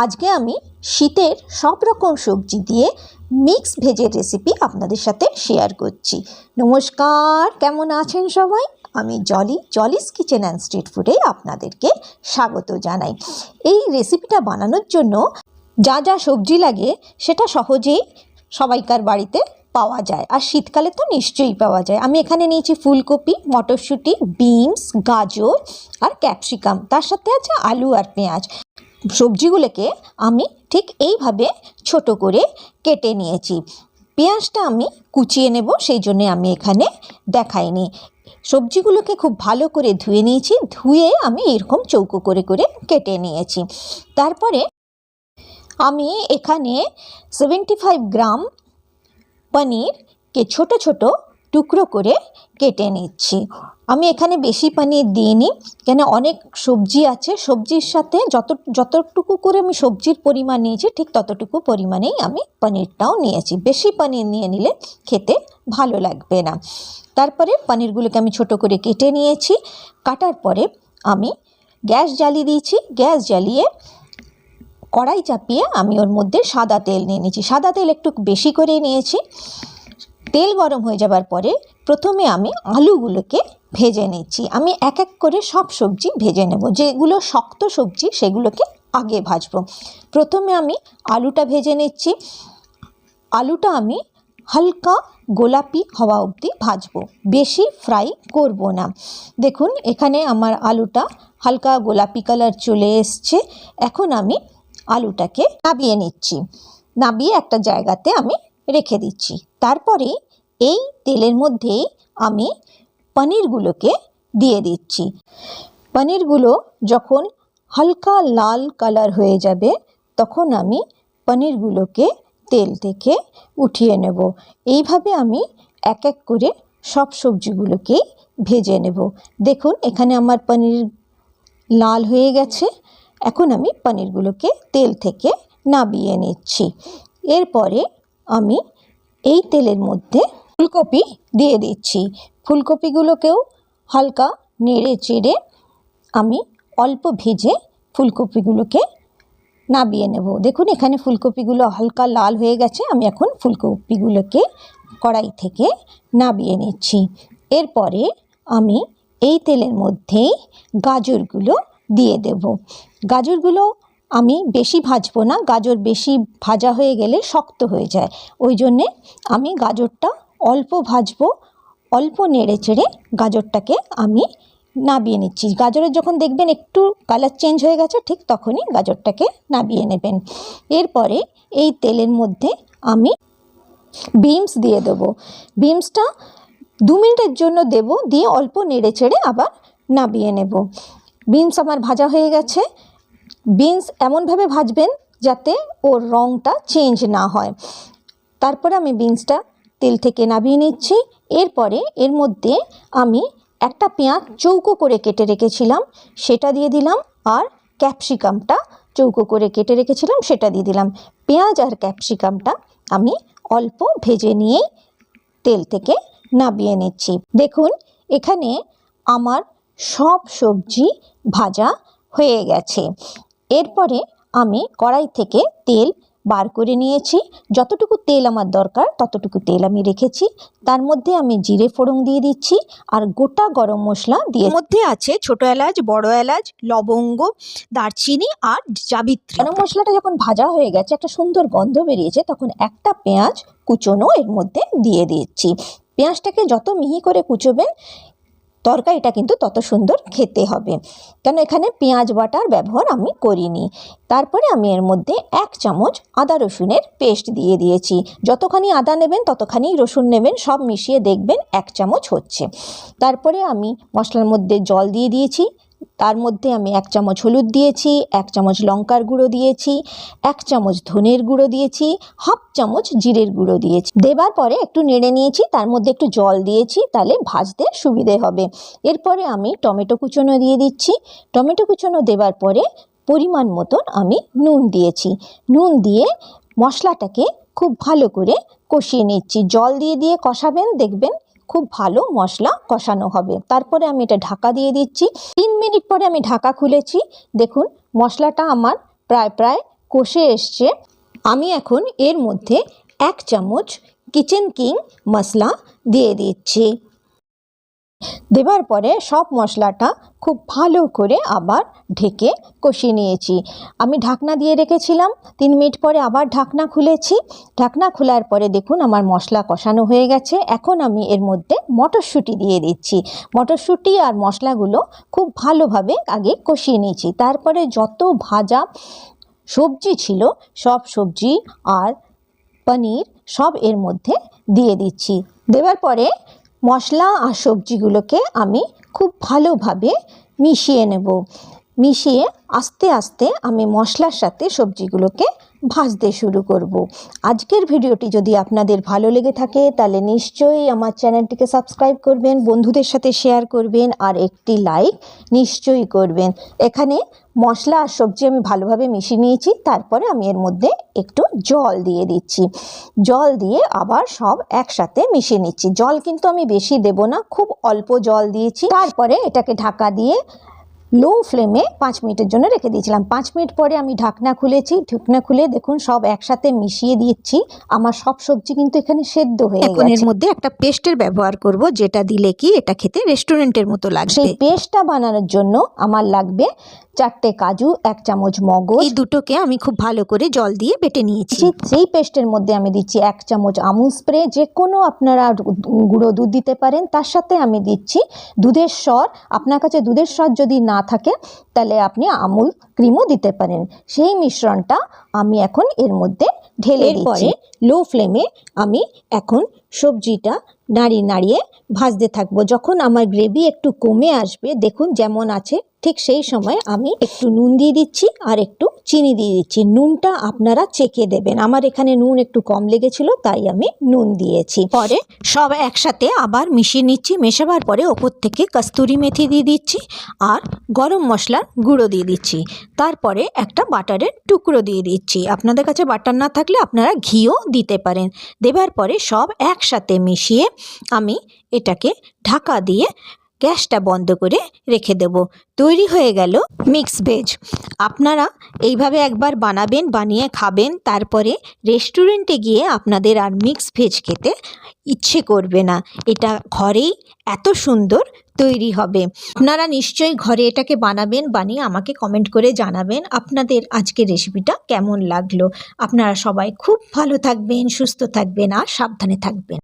আজকে আমি শীতের সব রকম সবজি দিয়ে মিক্স ভেজের রেসিপি আপনাদের সাথে শেয়ার করছি। নমস্কার, কেমন আছেন সবাই? আমি জলিস কিচেন অ্যান্ড স্ট্রিট ফুডে আপনাদেরকে স্বাগত জানাই। এই রেসিপিটা বানানোর জন্য যা যা সবজি লাগে সেটা সহজেই সবাইকার বাড়িতে পাওয়া যায়, আর শীতকালে তো নিশ্চয়ই পাওয়া যায়। আমি এখানে নিয়েছি ফুলকপি, মটরশুঁটি, বিনস, গাজর আর ক্যাপসিকাম, তার সাথে আছে আলু আর পেঁয়াজ। সবজিগুলোকে আমি ঠিক এইভাবে ছোট করে কেটে নিয়েছি। পেঁয়াজটা আমি কুচিয়ে নেব, সেই জন্যে আমি এখানে দেখাইনি। সবজিগুলোকে খুব ভালো করে ধুয়ে নিয়েছি, ধুয়ে আমি এরকম চৌকো করে করে কেটে নিয়েছি। তারপরে আমি এখানে 75 গ্রাম পনিরকে ছোট ছোট টুকরো করে কেটে নিচ্ছি। আমি এখানে বেশি পনির দিইনি, কেন অনেক সবজি আছে, সবজির সাথে যতটুকু করে আমি সবজির পরিমাণ নিয়েছি ঠিক ততটুকু পরিমাণেই আমি পনিরটাও নিয়েছি। বেশি পনির নিয়ে নিলে খেতে ভালো লাগবে না। তারপরে পনিরগুলোকে আমি ছোট করে কেটে নিয়েছি। কাটার পরে আমি গ্যাস জ্বালিয়ে দিয়েছি। গ্যাস জ্বালিয়ে কড়াই চাপিয়ে আমি ওর মধ্যে সাদা তেল নিয়ে নিয়েছি। সাদা তেল একটু বেশি করে নিয়েছি। তেল গরম হয়ে যাবার পরে প্রথমে আমি আলুগুলোকে ভেজে নিচ্ছি। আমি এক এক করে সব সবজি ভেজে নেব। যেগুলো শক্ত সবজি সেগুলোকে আগে ভাজবো। প্রথমে আমি আলুটা ভেজে নিচ্ছি। আলুটা আমি হালকা গোলাপি হওয়া অবধি ভাজবো, বেশি ফ্রাই করব না। দেখুন এখানে আমার আলুটা হালকা গোলাপি কালার চলে এসছে। এখন আমি আলুটাকে নাবিয়ে নিচ্ছি। নাবিয়ে একটা জায়গাতে আমি রেখে দিচ্ছি। তারপরে এই তেলের মধ্যেই আমি পনিরগুলোকে দিয়ে দিচ্ছি। পনিরগুলো যখন হালকা লাল কালার হয়ে যাবে তখন আমি পনিরগুলোকে তেল থেকে উঠিয়ে নেব। এইভাবে আমি এক এক করে সব সবজিগুলোকেই ভেজে নেব। দেখুন এখানে আমার পনির লাল হয়ে গেছে। এখন আমি পনিরগুলোকে তেল থেকে নাবিয়ে নিচ্ছি। এরপরে আমি এই তেলের মধ্যে ফুলকপি দিয়ে দিচ্ছি। ফুলকপিগুলোকেও হালকা নেড়ে চেড়ে আমি অল্প ভেজে ফুলকপিগুলোকে নাবিয়ে নেব। দেখুন এখানে ফুলকপিগুলো হালকা লাল হয়ে গেছে। আমি এখন ফুলকপিগুলোকে কড়াই থেকে নাবিয়ে নিচ্ছি। এরপরে আমি এই তেলের মধ্যেই গাজরগুলো দিয়ে দেব। গাজরগুলো আমি বেশি ভাজবো না, গাজর বেশি ভাজা হয়ে গেলে শক্ত হয়ে যায়। ওই জন্যে আমি গাজরটা অল্প ভাজবো। অল্প নেড়ে চেড়ে গাজরটাকে আমি নাবিয়ে নিচ্ছি। গাজরের যখন দেখবেন একটু কালার চেঞ্জ হয়ে গেছে ঠিক তখনই গাজরটাকে নাবিয়ে নেবেন। এরপরে এই তেলের মধ্যে আমি বিনস দিয়ে দেবো। বিনসটা 2 মিনিটের জন্য দেব, দিয়ে অল্প নেড়ে চেড়ে আবার নাবিয়ে নেব। বিনস আমার ভাজা হয়ে গেছে। বিনস এমনভাবে ভাজবেন যাতে ওর রঙটা চেঞ্জ না হয়। তারপরে আমি বিনসটা তেল থেকে নাবিয়ে নিচ্ছি। এরপরে এর মধ্যে আমি একটা পেঁয়াজ চৌকো করে কেটে রেখেছিলাম সেটা দিয়ে দিলাম, আর ক্যাপসিকামটা চৌকো করে কেটে রেখেছিলাম সেটা দিয়ে দিলাম। পেঁয়াজ আর ক্যাপসিকামটা আমি অল্প ভেজে নিয়েই তেল থেকে নাবিয়ে নিচ্ছি। দেখুন এখানে আমার সব সবজি ভাজা হয়ে গেছে। এরপরে আমি কড়াই থেকে তেল বার করে নিয়েছি। যতটুকু তেল আমার দরকার ততটুকু তেল আমি রেখেছি। তার মধ্যে আমি জিরে ফোড়ন দিয়ে দিচ্ছি আর গোটা গরম মশলা দিয়ে। মধ্যে আছে ছোট এলাচ, বড় এলাচ, লবঙ্গ, দারচিনি আর জাবিত্রী। গরম মশলাটা যখন ভাজা হয়ে গেছে, একটা সুন্দর গন্ধ বেরিয়েছে, তখন একটা পেঁয়াজ কুচোনো এর মধ্যে দিয়ে দিচ্ছি। পেঁয়াজটাকে যত মিহি করে কুচোবেন তরকারিটা কিন্তু তত সুন্দর খেতে হবে, কেন এখানে পেঁয়াজ বাটার ব্যবহার আমি করিনি। তারপরে আমি এর মধ্যে 1 চামচ আদা রসুনের পেস্ট দিয়ে দিয়েছি। যতখানি আদা নেবেন ততখানি রসুন নেবেন, সব মিশিয়ে দেখবেন 1 চামচ হচ্ছে। তারপরে আমি মশলার মধ্যে জল দিয়ে দিয়েছি। তার মধ্যে আমি 1 চামচ হলুদ দিয়েছি, 1 চামচ লঙ্কার গুঁড়ো দিয়েছি, 1 চামচ ধনের গুঁড়ো দিয়েছি, হাফ চামচ জিরের গুঁড়ো দিয়েছি। দেবার পরে একটু নেড়ে নিয়েছি, তার মধ্যে একটু জল দিয়েছি, তাহলে ভাজতে সুবিধে হবে। এরপরে আমি টমেটো কুচোনো দিয়ে দিচ্ছি। টমেটো কুচোনো দেবার পরে পরিমাণ মতন আমি নুন দিয়েছি। নুন দিয়ে মশলাটাকে খুব ভালো করে কষিয়ে নিচ্ছি। জল দিয়ে দিয়ে কষাবেন, দেখবেন খুব ভালো মশলা কষানো হবে। তারপরে আমি এটা ঢাকা দিয়ে দিচ্ছি। 3 মিনিট পরে আমি ঢাকা খুলেছি। দেখুন মশলাটা আমার প্রায় কষে এসছে। আমি এখন এর মধ্যে 1 চামচ কিচেন কিং মশলা দিয়ে দিচ্ছি। দেবার পরে সব মশলাটা খুব ভালো করে আবার ঢেকে কষিয়ে নিয়েছি। আমি ঢাকনা দিয়ে রেখেছিলাম, 3 মিনিট পরে আবার ঢাকনা খুলেছি। ঢাকনা খোলার পরে দেখুন আমার মশলা কষানো হয়ে গেছে। এখন আমি এর মধ্যে মটরশুঁটি দিয়ে দিচ্ছি। মটরশুঁটি আর মশলাগুলো খুব ভালোভাবে আগে কষিয়ে নিয়েছি। তারপরে যত ভাজা সবজি ছিল সব সবজি আর পনির সব এর মধ্যে দিয়ে দিচ্ছি। দেওয়ার পরে মশলা আর সবজিগুলোকে আমি খুব ভালোভাবে মিশিয়ে নেব। মিশিয়ে আস্তে আস্তে আমি মশলার সাথে সবজিগুলোকে ভাজতে শুরু করব। আজকের ভিডিওটি যদি আপনাদের ভালো লেগে থাকে তাহলে নিশ্চয়ই আমার চ্যানেলটিকে সাবস্ক্রাইব করবেন, বন্ধুদের সাথে শেয়ার করবেন আর একটি লাইক নিশ্চয়ই করবেন। এখানে মশলা আর সবজি আমি ভালোভাবে মিশিয়ে নিয়েছি। তারপরে আমি এর মধ্যে একটু জল দিয়ে দিচ্ছি। জল দিয়ে আবার সব একসাথে মিশিয়ে নিচ্ছি। জল কিন্তু আমি বেশি দেব না, খুব অল্প জল দিয়েছি। তারপরে এটাকে ঢাকা দিয়ে লো ফ্লেমে 5 মিনিটের জন্য রেখে দিয়েছিলাম। 5 মিনিট পরে আমি ঢাকনা খুলেছি। ঢাকনা খুলে দেখুন সব একসাথে মিশিয়ে দিচ্ছি। আমার সব সবজি কিন্তু এখানে সেদ্ধ হয়ে গেছে। এখন এর মধ্যে একটা পেস্টের ব্যবহার করব, যেটা দিলে কি এটা খেতে রেস্টুরেন্টের মতো লাগবে। সেই পেস্টটা বানানোর জন্য আমার লাগবে 4টে কাজু, 1 চামচ মগজ। এই দুটোকে আমি খুব ভালো করে জল দিয়ে বেটে নিয়েছি। সেই পেস্টের মধ্যে আমি দিচ্ছি 1 চামচ আমুল স্প্রে, যে কোনো আপনারা গুঁড়ো দুধ দিতে পারেন। তার সাথে আমি দিচ্ছি দুধের স্বর। আপনার কাছে দুধের স্বর যদি না থাকে তাহলে আপনি আমুল ক্রিমও দিতে পারেন। সেই মিশ্রণটা আমি এখন এর মধ্যে ঢেলে দিচ্ছি। লো ফ্লেমে আমি এখন সবজিটা নাড়িয়ে নাড়িয়ে ভাজতে থাকবো। যখন আমার গ্রেভি একটু কমে আসবে, দেখুন যেমন আছে, ঠিক সেই সময় আমি একটু নুন দিয়ে দিচ্ছি আর একটু চিনি দিয়ে দিচ্ছি। নুনটা আপনারা চেখে দেবেন। আমার এখানে নুন একটু কম লেগেছিল তাই আমি নুন দিয়েছি। পরে সব একসাথে আবার মিশিয়ে নিচ্ছি। মেশাবার পরে ওপর থেকে কস্তুরি মেথি দিয়ে দিচ্ছি আর গরম মশলার গুঁড়ো দিয়ে দিচ্ছি। তারপরে একটা বাটারের টুকরো দিয়ে দিচ্ছি। আপনাদের কাছে বাটার না থাকলে আপনারা ঘিও দিতে পারেন। দেবার পরে সব একসাথে মিশিয়ে আমি এটাকে ঢাকা দিয়ে গ্যাসটা বন্ধ করে রেখে দেব। তৈরি হয়ে গেল মিক্স ভেজ। আপনারা এইভাবে একবার বানাবেন, বানিয়ে খাবেন, তারপরে রেস্টুরেন্টে গিয়ে আপনাদের আর মিক্স ভেজ খেতে ইচ্ছে করবে না। এটা ঘরেই এত সুন্দর তৈরি হবে। আপনারা নিশ্চয়ই ঘরে এটাকে বানাবেন, বানিয়ে আমাকে কমেন্ট করে জানাবেন আপনাদের আজকের রেসিপিটা কেমন লাগলো। আপনারা সবাই খুব ভালো থাকবেন, সুস্থ থাকবেন আর সাবধানে থাকবেন।